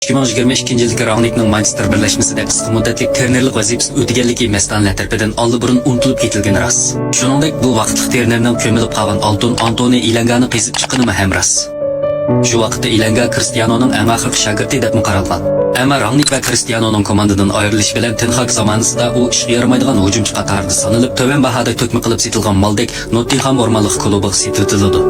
2022 yildagi Rangnickning Manchester birlashmasida qisqa muddatli trenerlik vazifasini o'taganligi mas'ullar tarafidan oldinburun unutilib ketilgani rost. Shuningdek, bu vaqtlik trenerning ko'milib qolgan Altun Antoni Ilangani qizib chiqqanimi ham rost. Shu vaqtda Ilanga Cristianoning eng oxirgi shogirdi deb qaralgan. Ammo Rangnick va Cristianoning komandadan ayrilish bilan Ten Hag zamonasida u ishga yaramaydigan hujumchi qatorida sanalib, to'van bahada to'kma qilib setilgan Maldek Nottingham o'rmonlik klubiga setildi.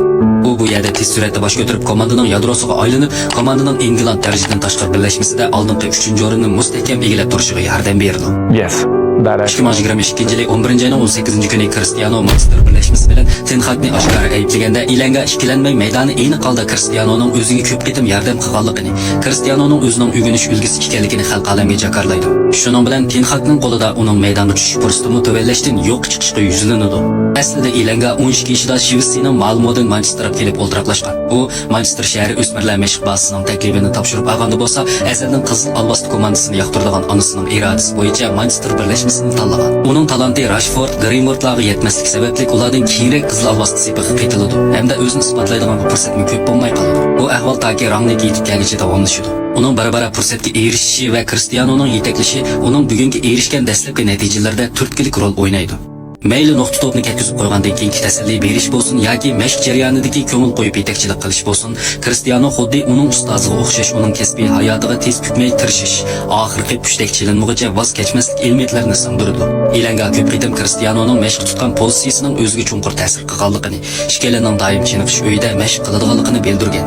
Bu yerda tez suratda bosh ko'tarib komandaning yadrosiga aylanib, komandaning England darajadan tashqari birlashmasida oldingi 3-o'rinni mustahkam egallab turishiga yordam berdi. Yes. 2022 yili 11 oyning 18 kuni Cristiano Manchester birlashmasi bilan Ten Hagni oshkora ayblaganda Ilanga ishkilanmay maydoni ayni qalda Cristianoning o'ziga ko'p qitim yordam qilganligini, Cristianoning o'zining o'g'inish ulgisi ekanligini xalq olamga jakarlaydi. Shuning bilan Ten Hagning qo'lida uning maydonga tushish fursati mutavallashdan yo'q chiqishga yuzlanadi. Aslida Ilanga 12 yoshida Chelsea ma'lumotdan Manchesterga kelib o'ltiraqlashgan. Bu Manchester shahri o'smirlar mashq bazasining taklifini topshirib olganda bo'lsa, azaldan Qizil Alvast komandasini yoqtiradigan onasining irodasi bo'yicha Manchester birlashmasini tanlagan. Uning talanti Rashford, Greenwoodlarga yetmaslik sababli ulardan keyinroq Qizil Alvast sepiga qaytiladi hamda o'zini isbotlaydigan fursatni ko'p bo'lmay qoladi. Bu ahvol toki Rangnick yetib kelguncha davomlashadi. Uning barabara fursatga erishishi va Cristianoning yetaklashi uning bugungi erishgan dastlabki natijalarda turtkilik rol o'ynaydi. Mayli nuqta to'pni ketkizib qo'ygandan keyingi tasalli berish bo'lsin yoki mashq jarayonidagi ko'ngil qo'yib yetakchilik qilish bo'lsin, Cristiano xuddi uning ustoziga o'xshash uning kasbiy hayotiga tez kutmay tirishish, oxirgi pushdek chilinmog'icha voz kechmaslik elementlarini singdirdi. Ilanga ko'p qitim Cristianoning mashq tutgan pozitsiyasining o'ziga chunqur ta'sir qilganligini, ishkalaning doim chiniqish uyida mashq qiladiganligini bildirgan.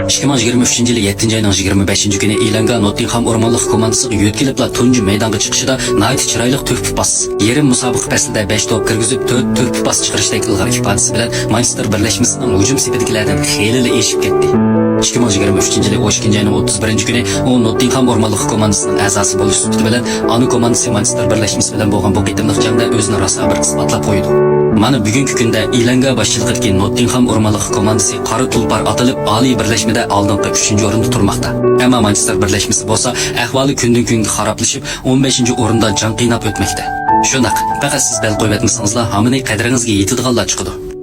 2023 yili 7 oyning 25 kuni Ilanga Nottingham o'rmonlik komandasiga yo'tkilibla tunji maydonga chiqishida nayt chiroyli to'p pas. Yerim musobaqa faslida 5 to'p kirgizib 4 pas chiqarishdek ilg'or ifodasi bilan Manchester birlashmasining hujum sepatidagilardan xeyli eshib ketdi. 2023 yili 12 oyning 31 kuni u Nottingham o'rmonlik komandasining a'zosi bo'lish sufati bilan ana komandasi Manchester birlashmasi bilan bo'lgan bu qitimliq jangda o'zini rosa bir isbotlab qo'ydi. Mana bugungi kunda Ilanga boshchiligidagi Nottingham o'rmonlik komandasi qora tulpar atilib oliy birlashmada oldingi 3-o'rinda turmoqda. Ammo Manchester birlashmasi bo'lsa ahvoli kundan kunga xaroblashib 15-o'rinda jon qiynab o'tmoqda. Shunaq, faqat siz bel qo'yib etmasangizlar, hammaning qadringizga yetadiganlar chiqadi.